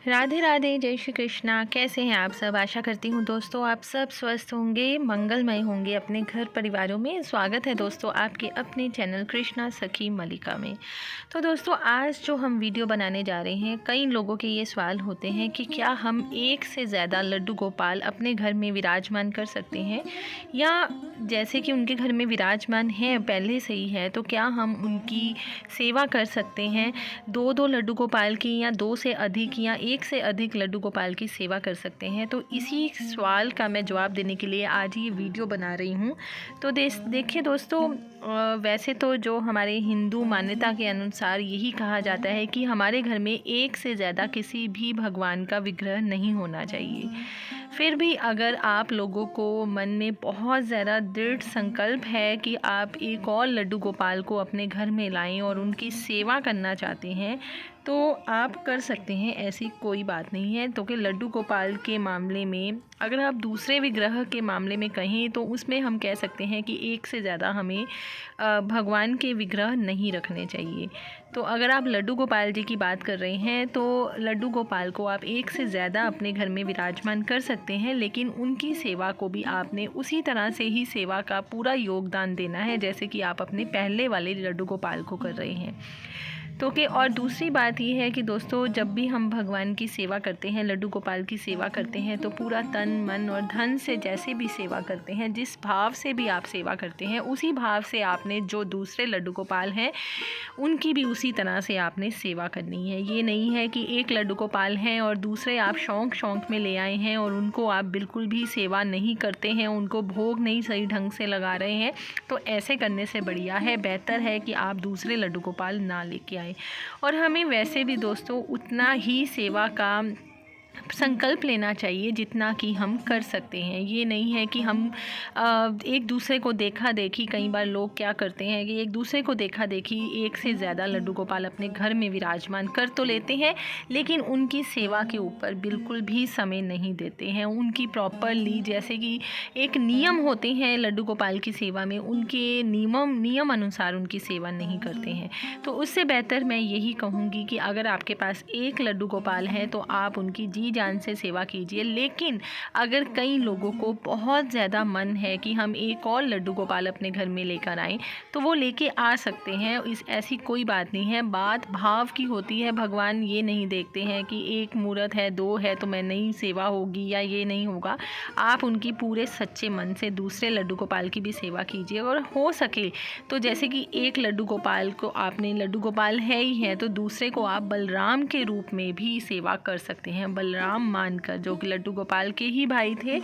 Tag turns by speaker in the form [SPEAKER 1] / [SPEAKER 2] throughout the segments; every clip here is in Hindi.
[SPEAKER 1] राधे राधे, जय श्री कृष्णा। कैसे हैं आप सब? आशा करती हूँ दोस्तों आप सब स्वस्थ होंगे, मंगलमय होंगे अपने घर परिवारों में। स्वागत है दोस्तों आपके अपने चैनल कृष्णा सखी मलिका में। तो दोस्तों आज जो हम वीडियो बनाने जा रहे हैं, कई लोगों के ये सवाल होते हैं कि क्या हम एक से ज़्यादा लड्डू गोपाल अपने घर में विराजमान कर सकते हैं, या जैसे कि उनके घर में विराजमान है पहले से ही है तो क्या हम उनकी सेवा कर सकते हैं? दो लड्डू गोपाल की, या दो से अधिक, या एक से अधिक लड्डू गोपाल की सेवा कर सकते हैं? तो इसी सवाल का मैं जवाब देने के लिए आज ये वीडियो बना रही हूँ। तो देखिए दोस्तों, वैसे तो जो हमारे हिंदू मान्यता के अनुसार यही कहा जाता है कि हमारे घर में एक से ज़्यादा किसी भी भगवान का विग्रह नहीं होना चाहिए। फिर भी अगर आप लोगों को मन में बहुत ज़्यादा दृढ़ संकल्प है कि आप एक और लड्डू गोपाल को अपने घर में लाएं और उनकी सेवा करना चाहते हैं, तो आप कर सकते हैं, ऐसी कोई बात नहीं है। तो कि लड्डू गोपाल के मामले में अगर आप दूसरे विग्रह के मामले में कहें तो उसमें हम कह सकते हैं कि एक से ज़्यादा हमें भगवान के विग्रह नहीं रखने चाहिए। तो अगर आप लड्डू गोपाल जी की बात कर रहे हैं तो लड्डू गोपाल को आप एक से ज़्यादा अपने घर में विराजमान कर सकते हैं, लेकिन उनकी सेवा को भी आपने उसी तरह से ही सेवा का पूरा योगदान देना है जैसे कि आप अपने पहले वाले लड्डू गोपाल को कर रहे हैं। तो कि और दूसरी बात ये है कि दोस्तों, जब भी हम भगवान की सेवा करते हैं, लड्डू गोपाल की सेवा करते हैं, तो पूरा तन मन और धन से जैसे भी सेवा करते हैं, जिस भाव से भी आप सेवा करते हैं, उसी भाव से आपने जो दूसरे लड्डू गोपाल हैं उनकी भी उसी तरह से आपने सेवा करनी है। ये नहीं है कि एक लड्डू गोपाल हैं और दूसरे आप शौक़ में ले आए हैं और उनको आप बिल्कुल भी सेवा नहीं करते हैं, उनको भोग नहीं सही ढंग से लगा रहे हैं। तो ऐसे करने से बढ़िया है, बेहतर है कि आप दूसरे लड्डू गोपाल ना लेके आए। और हमें वैसे भी दोस्तों उतना ही सेवा का संकल्प लेना चाहिए जितना कि हम कर सकते हैं। ये नहीं है कि हम एक दूसरे को देखा देखी, कई बार लोग क्या करते हैं कि एक दूसरे को देखा देखी एक से ज़्यादा लड्डू गोपाल अपने घर में विराजमान कर तो लेते हैं, लेकिन उनकी सेवा के ऊपर बिल्कुल भी समय नहीं देते हैं। उनकी प्रॉपरली, जैसे कि एक नियम होते हैं लड्डू गोपाल की सेवा में, उनके नियम अनुसार उनकी सेवा नहीं करते हैं। तो उससे बेहतर मैं यही कहूँगी कि अगर आपके पास एक लड्डू गोपाल है तो आप उनकी जी जान से सेवा कीजिए। लेकिन अगर कई लोगों को बहुत ज़्यादा मन है कि हम एक और लड्डू गोपाल अपने घर में लेकर आएँ, तो वो लेके आ सकते हैं। ऐसी कोई बात नहीं है, बात भाव की होती है। भगवान ये नहीं देखते हैं कि एक मूर्त है, दो है तो मैं नहीं सेवा होगी या ये नहीं होगा। आप उनकी पूरे सच्चे मन से दूसरे लड्डू गोपाल की भी सेवा कीजिए। और हो सके तो जैसे कि एक लड्डू गोपाल को आपने, लड्डू गोपाल है ही है, तो दूसरे को आप बलराम के रूप में भी सेवा कर सकते हैं। बलराम मानकर, जो कि लड्डू गोपाल के ही भाई थे,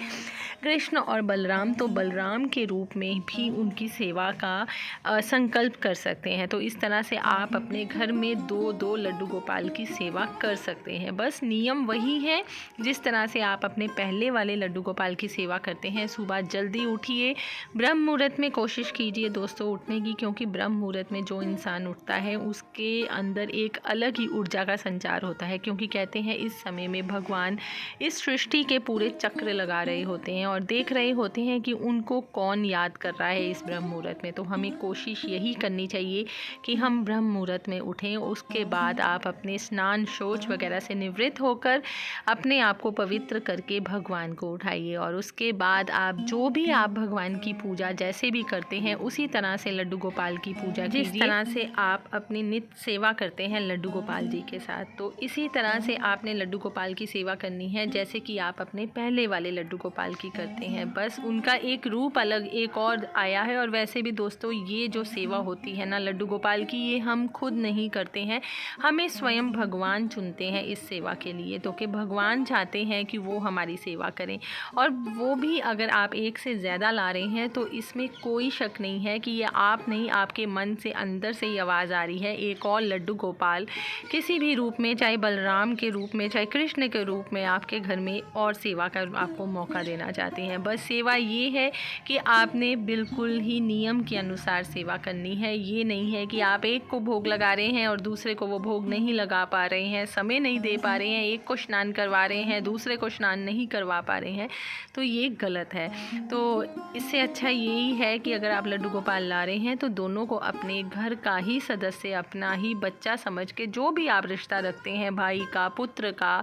[SPEAKER 1] कृष्ण और बलराम, तो बलराम के रूप में भी उनकी सेवा का संकल्प कर सकते हैं। तो इस तरह से आप अपने घर में दो लड्डू गोपाल की सेवा कर सकते हैं। बस नियम वही है जिस तरह से आप अपने पहले वाले लड्डू गोपाल की सेवा करते हैं। सुबह जल्दी उठिए, ब्रह्म मुहूर्त में कोशिश कीजिए दोस्तों उठने की, क्योंकि ब्रह्म मुहूर्त में जो इंसान उठता है उसके अंदर एक अलग ही ऊर्जा का संचार होता है, क्योंकि कहते हैं इस समय में भगवान इस सृष्टि के पूरे चक्र लगा रहे होते हैं और देख रहे होते हैं कि उनको कौन याद कर रहा है इस ब्रह्म मुहूर्त में। तो हमें कोशिश यही करनी चाहिए कि हम ब्रह्म मुहूर्त में उठें। उसके बाद आप अपने स्नान शौच वगैरह से निवृत्त होकर अपने आप को पवित्र करके भगवान को उठाइए, और उसके बाद आप जो भी आप भगवान की पूजा जैसे भी करते हैं उसी तरह से लड्डू गोपाल की पूजा कीजिए। जिस तरह से आप अपनी नित्य सेवा करते हैं लड्डू गोपाल जी के साथ, तो इसी तरह से आपने लड्डू गोपाल की सेवा करनी है जैसे कि आप अपने पहले वाले लड्डू गोपाल की करते हैं। बस उनका एक रूप अलग एक और आया है। और वैसे भी दोस्तों, ये जो सेवा होती है ना लड्डू गोपाल की, ये हम खुद नहीं करते हैं, हमें स्वयं भगवान चुनते हैं इस सेवा के लिए। तो कि भगवान चाहते हैं कि वो हमारी सेवा करें, और वो भी अगर आप एक से ज़्यादा ला रहे हैं तो इसमें कोई शक नहीं है कि ये आप नहीं, आपके मन से अंदर से ही आवाज़ आ रही है एक और लड्डू गोपाल किसी भी रूप में, चाहे बलराम के रूप में, चाहे कृष्ण के रूप में आपके घर में और सेवा का आपको मौका देना चाहते हैं। बस सेवा ये है कि आपने बिल्कुल ही नियम के अनुसार सेवा करनी है। ये नहीं है कि आप एक को भोग लगा रहे हैं और दूसरे को वो भोग नहीं लगा पा रहे हैं, समय नहीं दे पा रहे हैं, एक को स्नान करवा रहे हैं, दूसरे को स्नान नहीं करवा पा रहे हैं, तो ये गलत है। तो इससे अच्छा यही है कि अगर आप लड्डू गोपाल ला रहे हैं तो दोनों को अपने घर का ही सदस्य, अपना ही बच्चा समझ के, जो भी आप रिश्ता रखते हैं, भाई का, पुत्र का,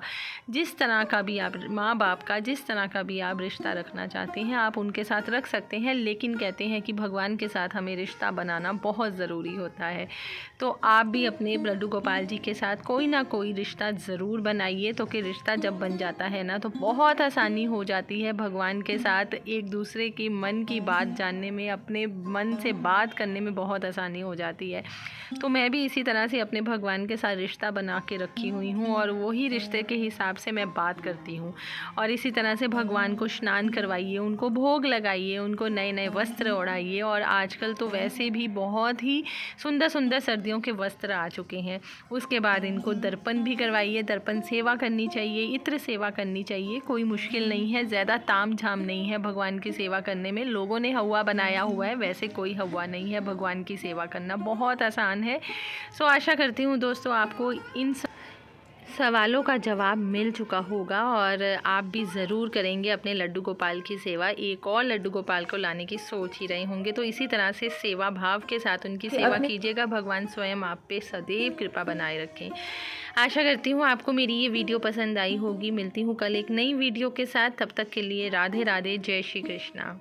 [SPEAKER 1] जिस तरह का भी आप, माँ बाप का, जिस तरह का भी आप रिश्ता रखना चाहते हैं आप उनके साथ रख सकते हैं। लेकिन कहते हैं कि भगवान के साथ हमें रिश्ता बनाना बहुत ज़रूरी होता है। तो आप भी अपने लड्डू गोपाल जी के साथ कोई ना कोई रिश्ता ज़रूर बनाइए। तो कि रिश्ता जब बन जाता है ना तो बहुत आसानी हो जाती है भगवान के साथ एक दूसरे की मन की बात जानने में, अपने मन से बात करने में बहुत आसानी हो जाती है। तो मैं भी इसी तरह से अपने भगवान के साथ रिश्ता बना के रखी हुई हूँ और वही रिश्ते के हिसाब से मैं बात करती हूँ। और इसी तरह से भगवान को स्नान करवाइए, उनको भोग लगाइए, उनको नए नए वस्त्र ओढ़ाइए। और आजकल तो वैसे भी बहुत ही सुंदर सुंदर सर्दियों के वस्त्र आ चुके हैं। उसके बाद इनको दर्पण भी करवाइए, दर्पण सेवा करनी चाहिए, इत्र सेवा करनी चाहिए। कोई मुश्किल नहीं है, ज़्यादा ताम झाम नहीं है भगवान की सेवा करने में। लोगों ने हवा बनाया हुआ है, वैसे कोई हवा नहीं है। भगवान की सेवा करना बहुत आसान है। सो आशा करती हूँ दोस्तों आपको इन सवालों का जवाब मिल चुका होगा और आप भी ज़रूर करेंगे अपने लड्डू गोपाल की सेवा। एक और लड्डू गोपाल को लाने की सोच ही रहे होंगे, तो इसी तरह से सेवा भाव के साथ उनकी सेवा कीजिएगा। भगवान स्वयं आप पे सदैव कृपा बनाए रखें। आशा करती हूँ आपको मेरी ये वीडियो पसंद आई होगी। मिलती हूँ कल एक नई वीडियो के साथ, तब तक के लिए राधे राधे, जय श्री कृष्णा।